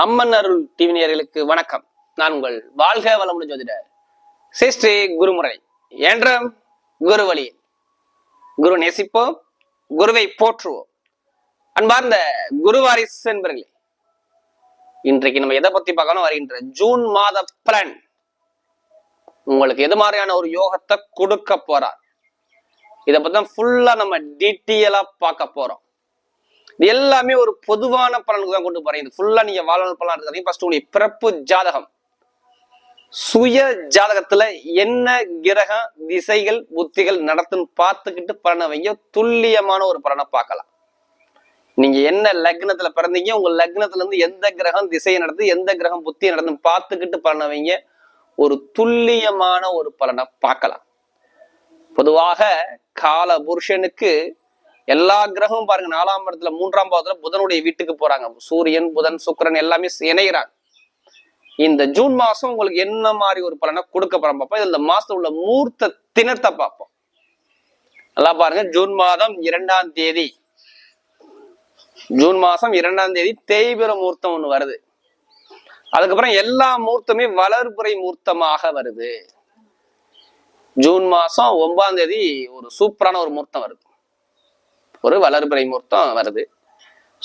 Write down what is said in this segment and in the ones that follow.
அம்மன் அருள் TV நேயர்களுக்கு வணக்கம். நான் உங்கள் வாழ்க வளமுடன் ஜோதிடர் ஸ்ரீ குருமுறை என்ற குரு வழி. குரு நேசிப்போம், குருவை போற்றுவோம். அன்பார்ந்த குருவாரிசு என்பர்களே, இன்றைக்கு நம்ம எதை பத்தி பார்க்கணும்? வருகின்ற ஜூன் மாத பலன் உங்களுக்கு எது மாதிரியான ஒரு யோகத்தை கொடுக்க போறார், இதை பத்தி ஃபுல்லா நம்ம டீட்டெயிலா பார்க்க போறோம். இது எல்லாமே ஒரு பொதுவான பலனுக்கு தான் கொண்டு போறேன். இது ஃபுல்லா நீங்க வாழ்நாள் பலன் இருக்காதீங்க. ஃபர்ஸ்ட் உங்களுடைய பிறப்பு ஜாதகம், சுய ஜாதகத்துல என்ன கிரக திசைகள் புத்திகள் நடத்துன்னு பார்த்துக்கிட்டு பலனை வைங்க. துல்லியமான ஒரு பலனை பார்க்கலாம். நீங்க என்ன லக்னத்துல பிறந்தீங்க, உங்க லக்னத்துல இருந்து எந்த கிரகம் திசையை நடத்து, எந்த கிரகம் புத்தியை நடத்துன்னு பார்த்துக்கிட்டு பலனை வைங்க. ஒரு துல்லியமான ஒரு பலனை பார்க்கலாம். பொதுவாக கால புருஷனுக்கு எல்லா கிரகமும் பாருங்க, 4ஆம் இடத்துல 3ஆம் பாவத்துல புதனுடைய வீட்டுக்கு போறாங்க. சூரியன் புதன் சுக்கிரன் எல்லாமே இணைகிறாங்க. இந்த ஜூன் மாசம் உங்களுக்கு என்ன மாதிரி ஒரு பலனை கொடுக்க போறோம் பார்ப்போம். இந்த மாசத்துல உள்ள மூர்த்த தினத்தை பார்ப்போம். நல்லா பாருங்க, ஜூன் மாதம் 2ஆம் தேதி, ஜூன் மாசம் 2ஆம் தேதி தேய்பிர மூர்த்தம் ஒண்ணு வருது. அதுக்கப்புறம் எல்லா மூர்த்தமே வளர்புறை மூர்த்தமாக வருது. ஜூன் மாசம் 9ஆம் தேதி ஒரு சூப்பரான ஒரு மூர்த்தம் வருது, ஒரு வளர்பிறை மூர்த்தம் வருது.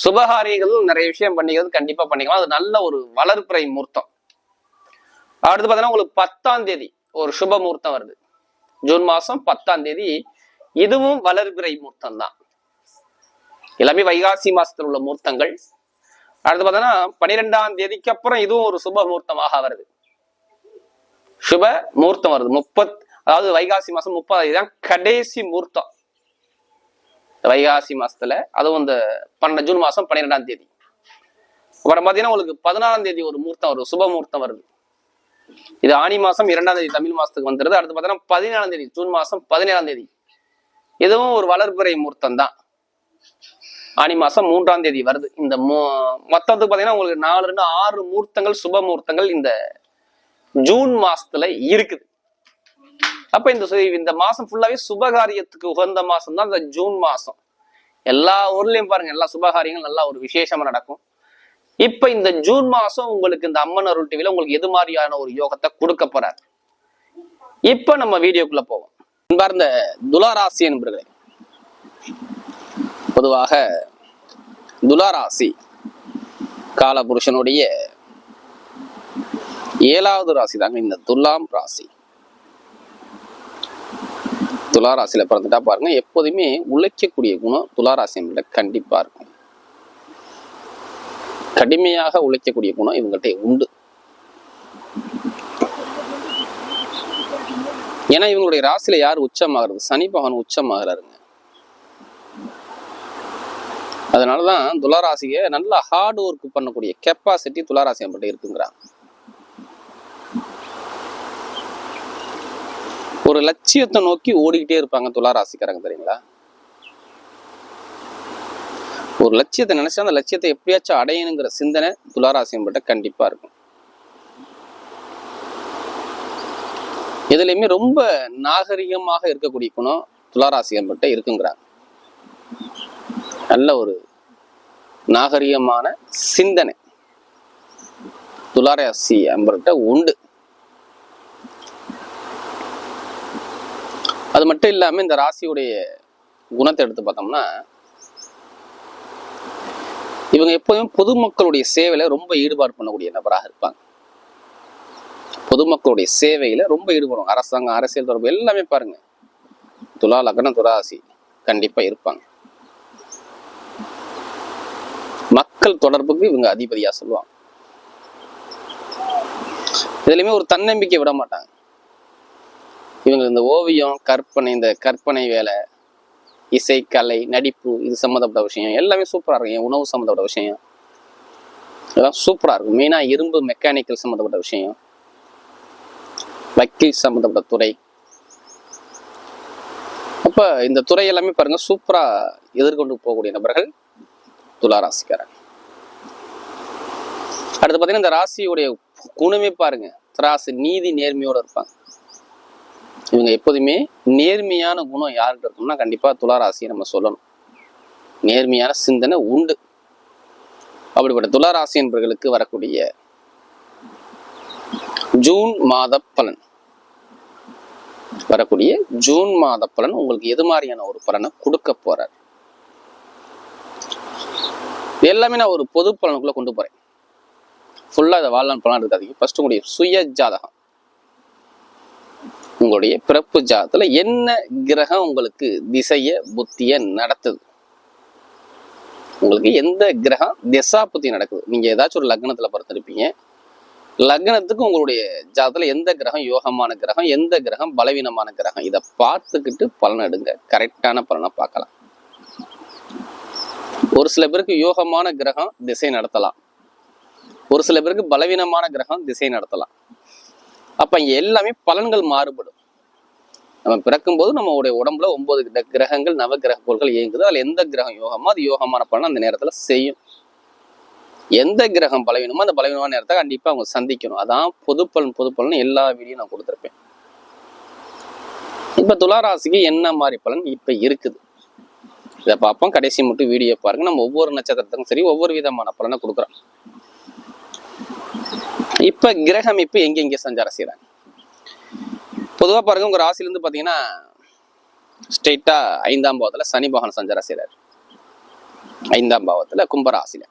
சுபகாரியங்கள் நிறைய விஷயம் பண்ணிக்கிறது கண்டிப்பா பண்ணிக்கலாம். அது நல்ல ஒரு வளர்பிறை மூர்த்தம். அடுத்து பார்த்தீங்கன்னா உங்களுக்கு 10ஆம் தேதி ஒரு சுப மூர்த்தம் வருது. ஜூன் மாசம் 10ஆம் தேதி, இதுவும் வளர்பிறை மூர்த்தம் தான். எல்லாமே வைகாசி மாசத்துல உள்ள மூர்த்தங்கள். அடுத்து பார்த்தீங்கன்னா 12ஆம் தேதிக்கு அப்புறம் இதுவும் ஒரு சுப மூர்த்தமாக வருது. சுப மூர்த்தம் வருது அதாவது வைகாசி மாசம் 30ஆம் தேதி தான் கடைசி மூர்த்தம் வைகாசி மாசத்துல. அதுவும் இந்த ஜூன் மாசம் 12ஆம் தேதி. அப்புறம் பாத்தீங்கன்னா உங்களுக்கு 16ஆம் தேதி ஒரு மூர்த்தம் வருது, சுப மூர்த்தம் வருது. இது ஆனி மாசம் 2ஆம் தேதி தமிழ் மாசத்துக்கு வந்துருது. அடுத்து பாத்தீங்கன்னா 17ஆம் தேதி ஜூன் மாசம் 17ஆம் தேதி, இதுவும் ஒரு வளர்பிறை மூர்த்தம் தான். ஆனி மாசம் 3ஆம் தேதி வருது. இந்த மொத்தத்துக்கு பாத்தீங்கன்னா உங்களுக்கு 4-6 மூர்த்தங்கள் சுப மூர்த்தங்கள் இந்த ஜூன் மாசத்துல இருக்குது. அப்ப இந்த மாசம் ஃபுல்லாவே சுபகாரியத்துக்கு உகந்த மாசம் தான் இந்த ஜூன் மாசம். எல்லா ஊர்லயும் பாருங்க, எல்லா சுபகாரியங்கள் நல்லா ஒரு விசேஷமா நடக்கும். இப்ப இந்த ஜூன் மாசம் உங்களுக்கு இந்த அம்மன் அருள் டிவில உங்களுக்கு எது மாதிரியான ஒரு யோகத்தை கொடுக்க போறாரு, இப்ப நம்ம வீடியோக்குள்ள போவோம். அன்பார்ந்த துளாராசி என்பர்களே, பொதுவாக துளாராசி காலபுருஷனுடைய 7வது ராசி தாங்க இந்த துலாம் ராசி. துளாராசியில பிறந்துட்டா பாருங்க, எப்போதுமே உழைக்கக்கூடிய குணம் துளாராசி கண்டிப்பா இருக்கும். கடுமையாக உழைக்கக்கூடிய குணம் இவங்ககிட்ட உண்டு. ஏன்னா இவங்களுடைய ராசியில யார் உச்சமாகிறது? சனி பகவான் உச்சமாகிறாருங்க. அதனாலதான் துளாராசியை நல்லா ஹார்ட் ஒர்க் பண்ணக்கூடிய கெப்பாசிட்டி துளாராசி நம்மகிட்ட இருக்குங்கிறாங்க. ஒரு லட்சியத்தை நோக்கி ஓடிக்கிட்டே இருப்பாங்க துளாராசிக்காரங்க, தெரியுங்களா? ஒரு லட்சியத்தை நினைச்சா அந்த லட்சியத்தை எப்படியாச்சும் அடையணுங்கிற சிந்தனை துளாராசி கண்டிப்பா இருக்கும். இதுலயுமே ரொம்ப நாகரிகமாக இருக்கக்கூடிய குணம் துளாராசி இருக்குங்கிறாங்க. நல்ல ஒரு நாகரிகமான சிந்தனை துளாராசி உண்டு. அது மட்டும் இல்லாம இந்த ராசியுடைய குணத்தை எடுத்து பார்த்தோம்னா, இவங்க எப்போதும் பொதுமக்களுடைய சேவையில ரொம்ப ஈடுபாடு பண்ணக்கூடிய நபராக இருப்பாங்க. பொதுமக்களுடைய சேவையில ரொம்ப ஈடுபடும். அரசாங்கம், அரசியல் தொடர்பு எல்லாமே பாருங்க, துலா லக்னம் துளாராசி கண்டிப்பா இருப்பாங்க. மக்கள் தொடர்புக்கு இவங்க அதிபதியா சொல்லுவாங்க. இதுலயுமே ஒரு தன்னம்பிக்கை விட மாட்டாங்க. இவங்க இந்த ஓவியம், கற்பனை, இந்த கற்பனை வேலை, இசை, கலை, நடிப்பு, இது சம்மந்தப்பட்ட விஷயம் எல்லாமே சூப்பரா இருக்கும். உணவு சம்மந்தப்பட்ட விஷயம் இதெல்லாம் சூப்பரா இருக்கும். மெயினா இரும்பு மெக்கானிக்கல் சம்மந்தப்பட்ட விஷயம், வக்கீல் சம்மந்தப்பட்ட துறை. அப்ப இந்த துறை எல்லாமே பாருங்க சூப்பரா எதிர்கொண்டு போகக்கூடிய நபர்கள் துளாராசிக்காரங்க. அடுத்து பாத்தீங்கன்னா இந்த ராசியுடைய குணமே பாருங்க, ராசி நீதி நேர்மையோட இருப்பாங்க. இவங்க எப்போதுமே நேர்மையான குணம் யாருக்கிட்ட இருக்கும்னா கண்டிப்பா துளாராசியை நம்ம சொல்லணும். நேர்மையான சிந்தனை உண்டு. அப்படிப்பட்ட துளாராசி என்பவர்களுக்கு வரக்கூடிய ஜூன் மாத பலன் உங்களுக்கு எது மாதிரியான ஒரு பலனை கொடுக்க போறார் எல்லாமே நான் ஒரு பொது பலனுக்குள்ள கொண்டு போறேன். ஃபுல்லா இதை வாழ்நாள் பலன் இருக்காதீங்க. ஃபர்ஸ்ட் உங்களுடைய சுய ஜாதகம், உங்களுடைய பிறப்பு ஜாதகத்துல என்ன கிரகம் உங்களுக்கு திசைய புத்திய நடத்துது, உங்களுக்கு எந்த கிரகம் திசா புத்தி நடக்குது. நீங்க ஏதாச்சும் ஒரு லக்னத்துல பிறந்திருப்பீங்க, லக்னத்துக்கு உங்களுடைய ஜாதகத்துல எந்த கிரகம் யோகமான கிரகம், எந்த கிரகம் பலவீனமான கிரகம், இதை பார்த்துக்கிட்டு பலன் எடுங்க. கரெக்டான பலனை பார்க்கலாம். ஒரு சில பேருக்கு யோகமான கிரகம் திசை நடத்தலாம், ஒரு சில பேருக்கு பலவீனமான கிரகம் திசை நடத்தலாம். அப்ப இங்க எல்லாமே பலன்கள் மாறுபடும். நம்ம பிறக்கும் போது நம்மளுடைய உடம்புல 9 கிரகங்கள் நவ கிரக கோள்கள் இயங்குது. அதுல எந்த கிரகம் யோகமோ அது யோகமான பலன் அந்த நேரத்துல செய்யும். எந்த கிரகம் பலவீனமோ அந்த பலவீனமான நேரத்தை கண்டிப்பா அவங்க சந்திக்கணும். அதான் பொது பலன் எல்லா வீடியும் நான் கொடுத்துருப்பேன். இப்ப துளாராசிக்கு என்ன மாதிரி பலன் இப்ப இருக்குது இதை பார்ப்போம். கடைசி மட்டும் வீடியோ பாருங்க. நம்ம ஒவ்வொரு நட்சத்திரத்துக்கும் சரி ஒவ்வொரு விதமான பலனை கொடுக்குறோம். இப்ப கிரக அமைப்பு எங்க சஞ்சாரம் செய்யறாங்க பொதுவா பாருங்க. உங்க ராசில இருந்து பாத்தீங்கன்னா ஸ்ட்ரெயிட்டா 5ஆம் பாவத்துல சனி பகவான் சஞ்சாரம் செய்யறாரு. 5ஆம் பாவத்துல கும்பராசில.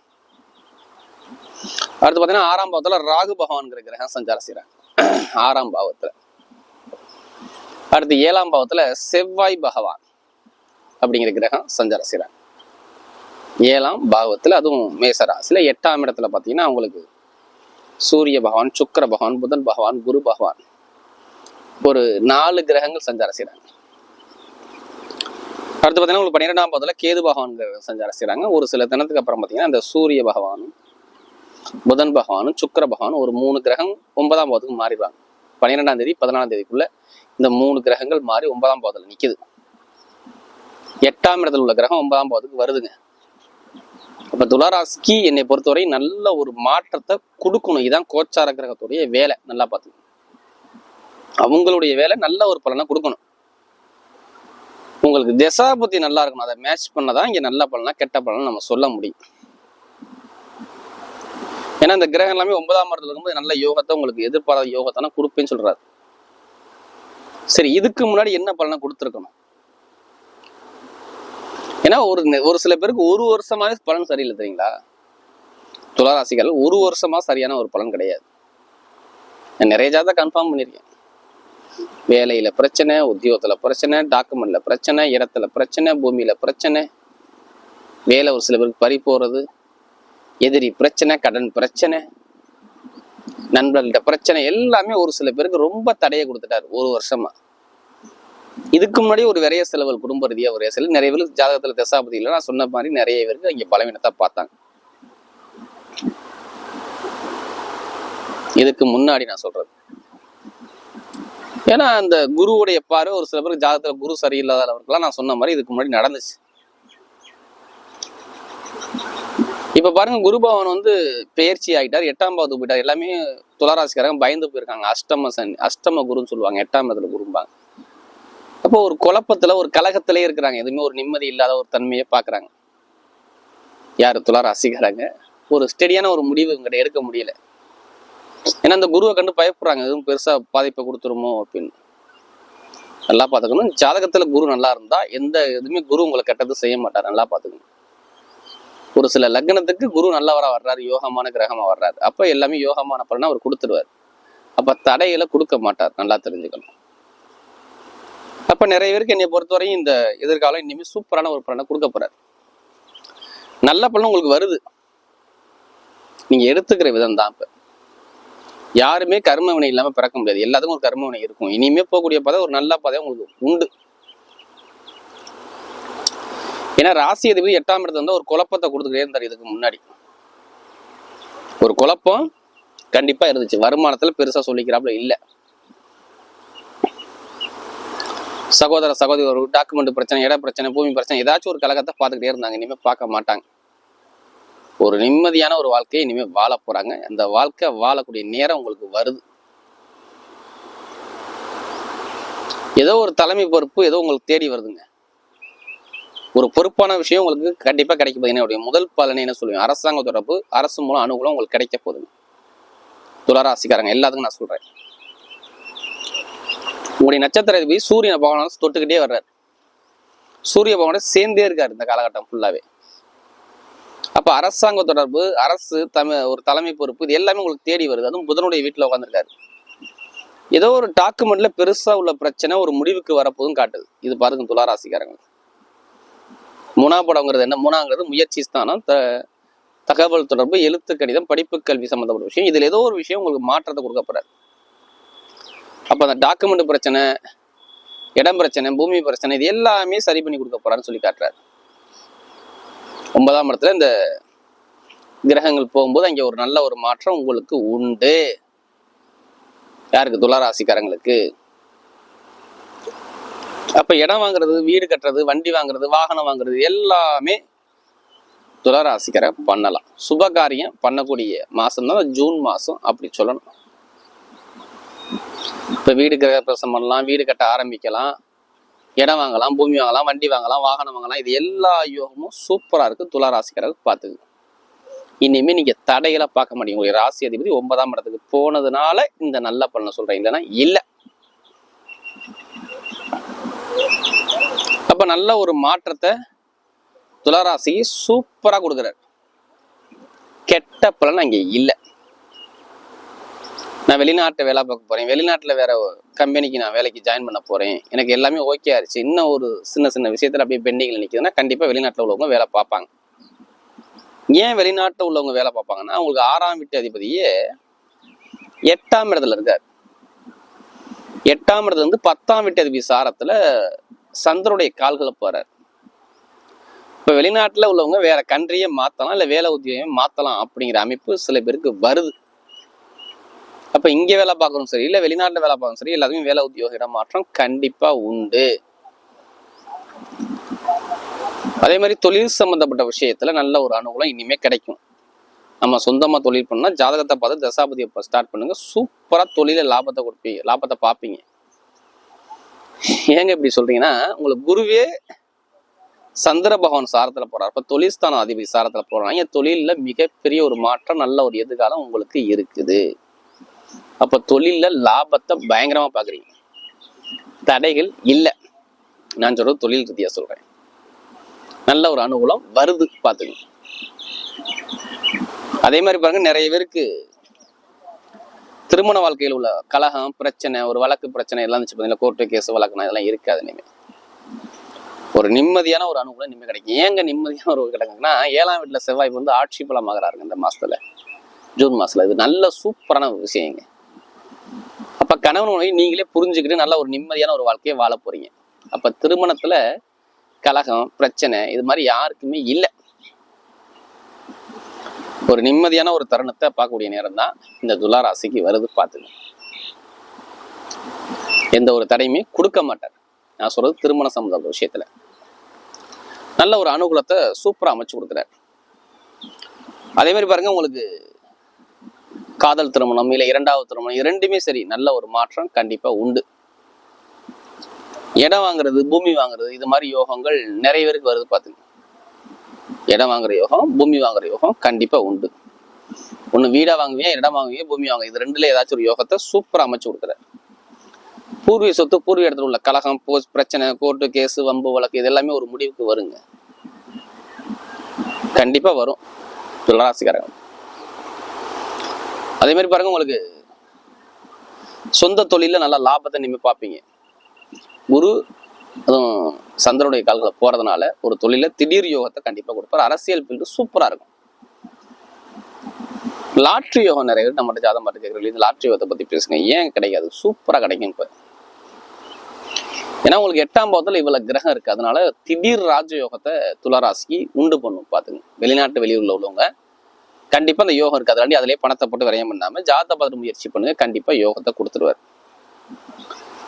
அடுத்து பாத்தீங்கன்னா 6ஆம் பாவத்துல ராகு பகவான்கிற கிரகம் சஞ்சாரம் செய்யறாங்க 6ஆம் பாவத்துல. அடுத்து 7ஆம் பாவத்துல செவ்வாய் பகவான் அப்படிங்கிற கிரகம் சஞ்சாரம் செய்யறாங்க 7ஆம் பாவத்துல. அதுவும் மேசராசில. 8ஆம் இடத்துல பாத்தீங்கன்னா உங்களுக்கு சூரிய பகவான், சுக்கிர பகவான், புதன் பகவான், குரு பகவான், ஒரு 4 கிரகங்கள் சஞ்சாரம் செய்யறாங்க. அடுத்து பாத்தீங்கன்னா உங்களுக்கு 12ஆம் பாவத்துல கேது பகவான் சஞ்சாரம் செய்யறாங்க. ஒரு சில தினத்துக்கு அப்புறம் பாத்தீங்கன்னா இந்த சூரிய பகவானும் புதன் பகவானும் சுக்கிர பகவானும் ஒரு 3 கிரகம் 9ஆம் பாவத்துக்கு மாறிடுவாங்க. 12ஆம் தேதி 14ஆம் தேதிக்குள்ள இந்த 3 கிரகங்கள் மாறி 9ஆம் பாவத்துல நிக்குது. 8ஆம் இடத்துல உள்ள கிரகம் 9ஆம் பாவத்துக்கு வருதுங்க. அப்ப துளாராசிக்கு என்னை பொறுத்தவரை நல்ல ஒரு மாற்றத்தை கொடுக்கணும். இதுதான் கோச்சார கிரகத்துடைய வேலை. நல்லா பார்த்துக்கணும். அவங்களுடைய வேலை நல்ல ஒரு பலனை கொடுக்கணும். உங்களுக்கு தசாபுத்தி நல்லா இருக்கணும். அதை மேட்ச் பண்ணதான் இங்க நல்ல பலனா கெட்ட பலனா நம்ம சொல்ல முடியும். ஏன்னா இந்த கிரகம் எல்லாமே 9ஆம் இடத்துல இருக்கும்போது நல்ல யோகத்தை, உங்களுக்கு எதிர்பாராத யோகத்தான கொடுப்பேன்னு சொல்றாரு. சரி, இதுக்கு முன்னாடி என்ன பலனை கொடுத்துருக்கணும்? ஏன்னா ஒரு சில பேருக்கு ஒரு வருஷமாவே பலன் சரியில்லை தெரியுங்களா? துளாராசிகள் ஒரு வருஷமா சரியான ஒரு பலன் கிடையாது. நான் நிறைய ஜாதகம் கன்ஃபார்ம் பண்ணியிருக்கேன். வேலையில பிரச்சனை, உத்தியோகத்துல பிரச்சனை, டாக்குமெண்ட்ல பிரச்சனை, இடத்துல பிரச்சனை, பூமியில பிரச்சனை, வேலை ஒரு சில பேருக்கு பறி போறது, எதிரி பிரச்சனை, கடன் பிரச்சனை, நண்பர்கள்ட்ட பிரச்சனை, எல்லாமே ஒரு சில பேருக்கு ரொம்ப தடையை கொடுத்துட்டாரு ஒரு வருஷமா. இதுக்கு முன்னாடி ஒரு விரைய செலவுகள், குடும்ப ரீதியா ஒரு செலவு, நிறைய பேருக்கு ஜாதகத்துல தசாபதியில நான் சொன்ன மாதிரி நிறைய பேருக்கு இங்க பலவீனத்தை பார்த்தாங்க. இதுக்கு முன்னாடி நான் சொல்றது ஏன்னா அந்த குருவுடைய பார்வை ஒரு சில பேருக்கு ஜாதகத்துல குரு சரியில்லாதவர்கள்லாம் நான் சொன்ன மாதிரி இதுக்கு முன்னாடி நடந்துச்சு. இப்ப பாருங்க, குரு பகவான் பெயர்ச்சி ஆகிட்டார், 8ஆம் பாவத்துக்கு போயிட்டார். எல்லாமே துளாராசிக்காரங்க பயந்து போயிருக்காங்க. அஷ்டம குருன்னு சொல்லுவாங்க, 8ஆம் இடத்துல குரும்பாங்க. அப்போ ஒரு குழப்பத்துல ஒரு கலகத்திலே இருக்கிறாங்க. எதுவுமே ஒரு நிம்மதி இல்லாத ஒரு தன்மையை பாக்குறாங்க. யாரு? துளாராசிக்காரங்க. ஒரு ஸ்டெடியான ஒரு முடிவு இவங்கிட்ட எடுக்க முடியல. ஏன்னா அந்த குருவை கண்டு பயப்படுறாங்க, எதுவும் பெருசா பாதிப்பை கொடுத்துருமோ அப்படின்னு. நல்லா பாத்துக்கணும். ஜாதகத்துல குரு நல்லா இருந்தா எந்த எதுவுமே குரு உங்களை கெட்டது செய்ய மாட்டார். நல்லா பாத்துக்கணும். ஒரு சில லக்னத்துக்கு குரு நல்லவரா வர்றாரு, யோகமான கிரகமா வர்றாரு. அப்ப எல்லாமே யோகமான பலனை அவர் கொடுத்துருவார். அப்ப தடைகளை கொடுக்க மாட்டார். நல்லா தெரிஞ்சுக்கணும். அப்ப நிறைய பேருக்கு என்னை பொறுத்தவரையும் இந்த எதிர்காலம் இனிமே சூப்பரான ஒரு பலனை கொடுக்க போறாரு. நல்ல பலன் உங்களுக்கு வருது, நீங்க எடுத்துக்கிற விதம் தான். இப்ப யாருமே கர்ம வினை இல்லாம பிறக்க முடியாது. எல்லாத்துக்கும் ஒரு கர்ம வினை இருக்கும். இனிமே போகக்கூடிய பாதை ஒரு நல்ல பாதை உங்களுக்கு உண்டு. ஏன்னா ராசி அதிபதி 8ஆம் இடத்துல ஒரு குழப்பத்தை கொடுத்துக்கிட்டே இருந்தார். இதுக்கு முன்னாடி ஒரு குழப்பம் கண்டிப்பா இருந்துச்சு. வருமானத்துல பெருசா சொல்லிக்கிறாப்புல இல்ல. சகோதரி ஒரு டாக்குமெண்ட் பிரச்சனை, இட பிரச்சனை, பூமி பிரச்சனை, ஏதாச்சும் ஒரு கலகத்தை பார்த்துக்கிட்டே இருந்தாங்க. இனிமே பார்க்க மாட்டாங்க. ஒரு நிம்மதியான ஒரு வாழ்க்கையை இனிமே வாழ போறாங்க. அந்த வாழ்க்கை வாழக்கூடிய நேரம் உங்களுக்கு வருது. ஏதோ ஒரு தலைமை பொறுப்பு ஏதோ உங்களுக்கு தேடி வருதுங்க. ஒரு பொறுப்பான விஷயம் உங்களுக்கு கண்டிப்பா கிடைக்க போகுது. என்னுடைய முதல் பலனை என்ன சொல்லுவேன், அரசாங்க தொடர்பு, அரசு மூலம் அனுகூலம் உங்களுக்கு கிடைக்க போகுது. துளாராசிக்காரங்க எல்லாத்துக்கும் நான் சொல்றேன். உங்களுடைய நட்சத்திர அதிபதி சூரிய பகவான தொட்டுக்கிட்டே வர்றாரு. சூரிய பகவான சேர்ந்தே இருக்காரு இந்த காலகட்டம் ஃபுல்லாவே. அப்ப அரசாங்க தொடர்பு, அரசு ஒரு தலைமை பொறுப்பு, இது எல்லாமே உங்களுக்கு தேடி வருது. அதுவும் புதனுடைய வீட்டுல உட்காந்துருக்காரு. ஏதோ ஒரு டாக்குமெண்ட்ல பெருசா உள்ள பிரச்சனை ஒரு முடிவுக்கு வரப்போதும் காட்டுது. இது பாருங்க துளாராசிக்காரங்க. மூணாபடங்கிறது என்ன? மூணாங்கிறது முயற்சி ஸ்தானம், தகவல் தொடர்பு, எழுத்து கடிதம், படிப்பு கல்வி சம்பந்தப்பட்ட விஷயம். இதுல ஏதோ ஒரு விஷயம் உங்களுக்கு மாற்றத்தை கொடுக்கப்படுறாரு. அப்ப அந்த டாக்குமெண்ட் பிரச்சனை, இடம் பிரச்சனை, பூமி பிரச்சனை, இது எல்லாமே சரி பண்ணி கொடுக்க போறாருன்னு சொல்லி காட்டுறாரு. 9ஆம் இடத்துல இந்த கிரகங்கள் போகும்போது அங்க ஒரு நல்ல ஒரு மாற்றம் உங்களுக்கு உண்டு. யாருக்கு? துளாராசிக்காரங்களுக்கு. அப்ப இடம் வாங்குறது, வீடு கட்டுறது, வண்டி வாங்குறது, வாகனம் வாங்குறது எல்லாமே துளாராசிக்கார பண்ணலாம். சுபகாரியம் பண்ணக்கூடிய மாசம் தான் ஜூன் மாசம் அப்படி சொல்லணும். இப்ப வீடு கிரகப்பிரவேசம் பண்ணலாம், வீடு கட்ட ஆரம்பிக்கலாம், இடம் வாங்கலாம், பூமி வாங்கலாம், வண்டி வாங்கலாம், வாகனம் வாங்கலாம். இது எல்லா யோகமும் சூப்பரா இருக்கு. துளாராசிக்காரருக்கு பார்த்துக்கு. இனிமே நீங்க தடைகளை பார்க்க மாட்டீங்க. உங்களுடைய ராசி அதிபதி 9ஆம் இடத்துக்கு போனதுனால இந்த நல்ல பலனை சொல்றேன், இல்லைன்னா இல்ல. அப்ப நல்ல ஒரு மாற்றத்தை துளாராசிக்கு சூப்பரா கொடுக்குறாரு. கெட்ட பலன் அங்க இல்ல. நான் வெளிநாட்டுல வேலை பார்க்க போறேன், வெளிநாட்டுல வேற கம்பெனிக்கு நான் வேலைக்கு ஜாயின் பண்ண போறேன், எனக்கு எல்லாமே ஓகே ஆயிடுச்சு, இன்னும் ஒரு சின்ன சின்ன விஷயத்துல அப்படியே பெண்டிங்ல நிக்குதுன்னா கண்டிப்பா வெளிநாட்டுல உள்ளவங்க வேலை பார்ப்பாங்க. ஏன் வெளிநாட்டுல உள்ளவங்க வேலை பார்ப்பாங்கன்னா, அவங்களுக்கு 6ஆம் வீட்டு அதிபதியே 8ஆம் இடத்துல இருக்காரு. 8ஆம் இடத்துல இருந்து 10ஆம் வீட்டு அதிபதி சாரத்துல சந்திரனுடைய கால்களை போறாரு. இப்ப வெளிநாட்டுல உள்ளவங்க வேற கண்ட்ரியே மாத்தலாம், இல்ல வேலை உத்தியோகம் மாத்தலாம் அப்படிங்கிற அமைப்பு சில பேருக்கு வருது. அப்ப இங்க வேலை பார்க்கணும் சரி, இல்ல வெளிநாட்டுல வேலை பார்க்கணும் சரி, எல்லாத்துக்கும் வேலை உத்தியோக இடம் மாற்றம் கண்டிப்பா உண்டு. அதே மாதிரி தொழில் சம்பந்தப்பட்ட விஷயத்துல நல்ல ஒரு அனுகூலம் இனிமே கிடைக்கும். நம்ம சொந்தமா தொழில் பண்ணா ஜாதகத்தை பார்த்து தசாபதியை ஸ்டார்ட் பண்ணுங்க. சூப்பரா தொழில லாபத்தை கொடுப்பீங்க, லாபத்தை பார்ப்பீங்க. ஏங்க இப்படி சொல்றீங்கன்னா, உங்களுக்கு குருவே சந்திர பகவான் சாரத்துல போறாரு. இப்ப தொழில்ஸ்தான அதிபதி சாரத்துல போறாங்க. தொழில்ல மிகப்பெரிய ஒரு மாற்றம், நல்ல ஒரு எதிர்காலம் உங்களுக்கு இருக்குது. அப்ப தொழில்ல லாபத்தை பயங்கரமா பாக்குறீங்க. தடைகள் இல்ல. நான் சொல்றது தொழில் ரீதியா சொல்றேன். நல்ல ஒரு அனுகூலம் வருது, பாத்துங்க. அதே மாதிரி பாருங்க, நிறைய பேருக்கு திருமண வாழ்க்கையில் உள்ள கலகம், பிரச்சனை, ஒரு வழக்கு பிரச்சனை எல்லாம் இருந்துச்சு பாத்தீங்களா, கோர்ட்டு கேஸ் வழக்குனா இதெல்லாம் இருக்காது. இனிமே ஒரு நிம்மதியான ஒரு அனுகூலம் நிம்மதி கிடைக்கும். ஏங்க நிம்மதியான ஒரு கிடைக்குன்னா, 7ஆம் வீட்டுல செவ்வாய் வந்து ஆட்சி பலமாகறாருங்க இந்த மாசத்துல, ஜூன் மாசத்துல. இது நல்ல சூப்பரான ஒரு விஷயங்க. அப்ப கணவன் நீங்களே புரிஞ்சுக்கிட்டு நல்ல ஒரு நிம்மதியான ஒரு வாழ்க்கையை வாழ போறீங்க. அப்ப திருமணத்துல கலகம், பிரச்சனை இது மாதிரி யாருக்குமே இல்லை. ஒரு நிம்மதியான ஒரு தருணத்தை பார்க்கக்கூடிய நேரம் தான் இந்த துளாராசிக்கு வருது. பார்த்துங்க, எந்த ஒரு தடையுமே கொடுக்க மாட்டார். நான் சொல்றது திருமண சம்பந்த விஷயத்துல நல்ல ஒரு அனுகூலத்தை சூப்பரா அமைச்சு கொடுக்குறாரு. அதே மாதிரி பாருங்க, உங்களுக்கு காதல் திருமணம் இல்லை 2வது திருமணம், இரண்டுமே சரி நல்ல ஒரு மாற்றம் கண்டிப்பா உண்டு. இடம் வாங்குறது, பூமி வாங்குறது, இது மாதிரி யோகங்கள் நிறைய பேருக்கு வருது. பார்த்துங்க, இடம் வாங்குற யோகம், பூமி வாங்குற யோகம் கண்டிப்பா உண்டு. ஒண்ணு வீடா வாங்குவீங்க, இடம் வாங்குவீங்க, பூமி வாங்குவீங்க. இது ரெண்டுல ஏதாச்சும் ஒரு யோகத்தை சூப்பரா அமைச்சு கொடுக்குறாரு. பூர்வீக சொத்து, பூர்வீக இடத்துல உள்ள கலகம், பிரச்சனை, கோர்ட்டு கேஸ், வம்பு வழக்கு, இது எல்லாமே ஒரு முடிவுக்கு வருங்க. கண்டிப்பா வரும் துளாராசிக்காரங்க. அதே மாதிரி பாருங்க, உங்களுக்கு சொந்த தொழில நல்ல லாபத்தை நீங்க பார்ப்பீங்க. குரு அதுவும் சந்திரனுடைய கால்களை போறதுனால ஒரு தொழில திடீர் யோகத்தை கண்டிப்பா கொடுப்பாரு. அரசியல் ஃபீல்டு சூப்பரா இருக்கும். லாட்ரி யோகம் நிறைய பேர் நம்ம ஜாதகம் பார்த்து கேட்கறது, இந்த லாட்ரி யோகத்தை பத்தி பேசுங்க. ஏன் கிடைக்காது? சூப்பரா கிடைக்கும். இப்ப ஏன்னா உங்களுக்கு 8ஆம் பாவத்துல இவ்வளவு கிரகம் இருக்கு. அதனால திடீர் ராஜயோகத்தை துளாராசிக்கு உண்டு பண்ணும். பாத்துங்க, வெளிநாட்டு வெளியூர்ல உள்ளவங்க கண்டிப்பா அந்த யோகம் இருக்கு. அதனால அதிலே பணத்தை போட்டு விரயம் பண்ணாம ஜாதகத்தை பார்த்து முயற்சி பண்ணுங்க, கண்டிப்பா யோகத்தை கொடுத்துருவாரு.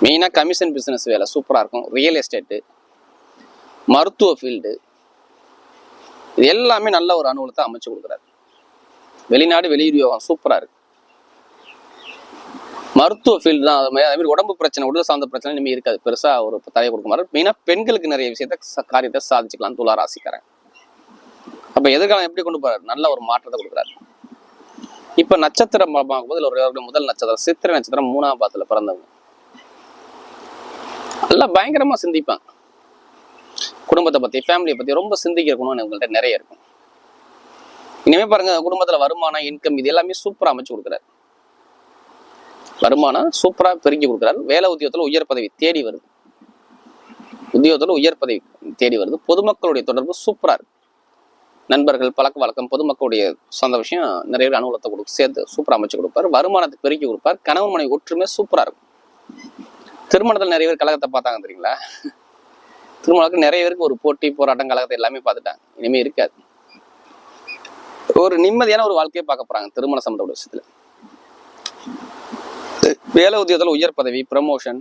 மெயினா கமிஷன் பிசினஸ் வேலை சூப்பரா இருக்கும். ரியல் எஸ்டேட்டு, மருத்துவ ஃபீல்டு, இது எல்லாமே நல்ல ஒரு அனுகூலத்தை அமைச்சு கொடுக்குறாரு. வெளிநாடு வெளியூர் யோகம் சூப்பரா இருக்கு. மருத்துவ ஃபீல்டு தான். அது மாதிரி உடம்பு பிரச்சனை, உடல் சார்ந்த பிரச்சனை இனிமே இருக்காது, பெருசா ஒரு தலையை கொடுக்க மாதிரி. மெயினா பெண்களுக்கு நிறைய விஷயத்த காரியத்தை சாதிச்சுக்கலாம் துலா ராசிக்காரன். அப்ப எதிர்காலம் எப்படி கொண்டு போறாரு? நல்ல ஒரு மாற்றத்தை கொடுக்குறாரு. இப்ப நட்சத்திரம் பார்க்கும்போது ஒரு முதல் நட்சத்திரம் சித்திரை நட்சத்திரம் 3ஆம் பாதத்துல பிறந்தவங்க நல்லா பயங்கரமா சிந்திப்பாங்க. குடும்பத்தை பத்தி, ஃபேமிலியை பத்தி ரொம்ப சிந்திக்கிற குணம் உங்கள்கிட்ட நிறைய இருக்கும். இனிமே பாருங்க, குடும்பத்துல வருமானம், இன்கம் இது எல்லாமே சூப்பரா அமைச்சு கொடுக்குறாரு. வருமானம் சூப்பரா பெருக்கி கொடுக்குறாரு. வேலை உத்தியோகத்துல உயர் பதவி தேடி வருது. உத்தியோகத்துல உயர் பதவி தேடி வருது. பொதுமக்களுடைய தொடர்பு சூப்பரா இருக்கு. நண்பர்கள், பழக்க வழக்கம், பொதுமக்களுடைய சொந்த விஷயம் நிறைய அனுகூலத்தை கொடுத்து சேர்த்து சூப்பரா அமைச்சு கொடுப்பாரு. வருமானத்தை பெருக்கி கொடுப்பார். கணவன் மனைவி ஒற்றுமை சூப்பரா இருக்கும். திருமணத்தில் நிறைய பேர் கழகத்தை பார்த்தாங்க தெரியுங்களா? திருமணத்துக்கு நிறைய பேருக்கு ஒரு போட்டி, போராட்டம், கழகத்தை எல்லாமே பார்த்துட்டாங்க. இனிமே இருக்காது. ஒரு நிம்மதியான ஒரு வாழ்க்கையை பார்க்க போறாங்க திருமண சம்பந்தப்பட்ட விஷயத்துல. வேலை உத்தியோகத்துல உயர் பதவி, ப்ரமோஷன்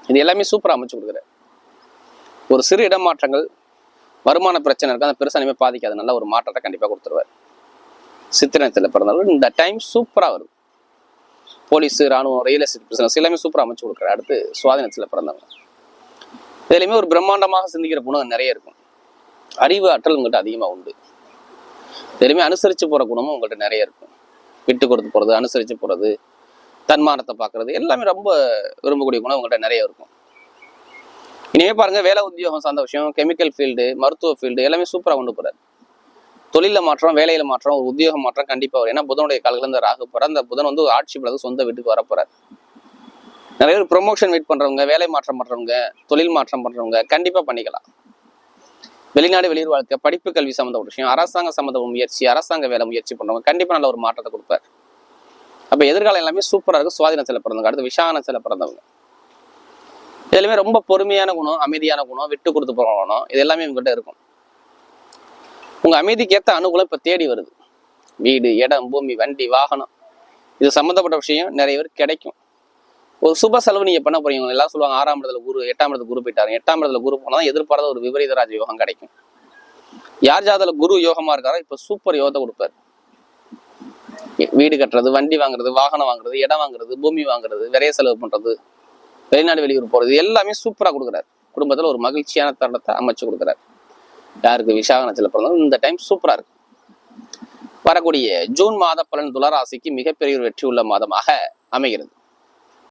இது எல்லாமே சூப்பரா அமைச்சு கொடுக்குறாரு. ஒரு சிறு இடமாற்றங்கள், வருமான பிரச்சனை இருக்கு, அந்த பெருசா இனிமே பாதிக்காது. நல்ல ஒரு மாற்றத்தை கண்டிப்பா கொடுத்துருவாரு. சித்திரத்துல பிறந்தவர்கள் இந்த டைம் சூப்பரா வருது. போலீஸ், ராணுவம், ரியல் எஸ்டேட் பிசினஸ் எல்லாமே சூப்பரா அமைச்சு கொடுக்குறாரு. அடுத்து சுவாதினத்துல பிறந்தவங்க இதுலையுமே ஒரு பிரம்மாண்டமாக சிந்திக்கிற குணம் நிறைய இருக்கும். அறிவு ஆற்றல் உங்கள்கிட்ட அதிகமா உண்டு. இதுலையுமே அனுசரிச்சு போற குணமும் உங்கள்கிட்ட நிறைய இருக்கும். விட்டு கொடுத்து போறது, அனுசரிச்சு போறது, தன்மானத்தை பார்க்கறது எல்லாமே ரொம்ப விரும்பக்கூடிய குணம் உங்கள்கிட்ட நிறைய இருக்கும். இனிமே பாருங்க, வேலை உத்தியோகம் சார்ந்த விஷயம், கெமிக்கல் ஃபீல்டு, மருத்துவ ஃபீல்டு எல்லாமே சூப்பரா கொண்டு போறாரு. தொழில மாற்றம், வேலையில மாற்றம், ஒரு உத்தியோக மாற்றம் கண்டிப்பா வரும். ஏன்னா புதனுடைய காலத்துல இருந்து ராகு போறார். அந்த புதன் வந்து ஆட்சி பிறகு சொந்த வீட்டுக்கு வரப்போறாரு. நிறைய பேர் ப்ரொமோஷன் வெயிட் பண்றவங்க, வேலை மாற்றம் பண்றவங்க, தொழில் மாற்றம் பண்றவங்க கண்டிப்பா பண்ணிக்கலாம். வெளிநாடு, வெளியூர் வாழ்க்கை, படிப்பு, கல்வி சம்பந்தப்பட்ட விஷயம், அரசாங்க சம்பந்த முயற்சி, அரசாங்க வேலை முயற்சி பண்றவங்க கண்டிப்பா நல்ல ஒரு மாற்றத்தை கொடுப்பாரு. அப்ப எதிர்காலம் எல்லாமே சூப்பரா இருக்கு. சுவாதினத்துல பிறந்தவங்க, அடுத்து விசாகனத்துல பிறந்தவங்க இதுலயுமே ரொம்ப பொறுமையான குணம், அமைதியான குணம், விட்டு கொடுத்து போகணும், இது எல்லாமே உங்ககிட்ட இருக்கும். உங்க அமைதிக்கு ஏற்ற அனுகூலம் இப்ப தேடி வருது. வீடு, இடம், பூமி, வண்டி, வாகனம் இது சம்பந்தப்பட்ட விஷயம் நிறைய பேர் கிடைக்கும். ஒரு சுப செலவு நீங்க பண்ண போறீங்க. எல்லாம் சொல்லுவாங்க 6ஆம் இடத்துல குரு, 8ஆம் இடத்துல குரு போயிட்டாரு. 8ஆம் இடத்துல குரு போனாதான் எதிர்பாராத ஒரு விபரீத ராஜ யோகம் கிடைக்கும். யார் ஜாதல குரு யோகமா இருக்காரோ இப்ப சூப்பர் யோகத்தை கொடுப்பாரு. வீடு கட்டுறது, வண்டி வாங்குறது, வாகனம் வாங்குறது, இடம் வாங்குறது, பூமி வாங்குறது, விரைய செலவு பண்றது, வெளிநாடு வெளியூர் போறது எல்லாமே சூப்பரா கொடுக்குறாரு. குடும்பத்துல ஒரு மகிழ்ச்சியான தருணத்தை அமைச்சு கொடுக்குறாரு. யாருக்கு விசாகனத்துல பிறந்தாலும் இந்த டைம் சூப்பரா இருக்கு. வரக்கூடிய ஜூன் மாத பலன் துலா ராசிக்கு மிகப்பெரிய ஒரு வெற்றி உள்ள மாதமாக அமைகிறது.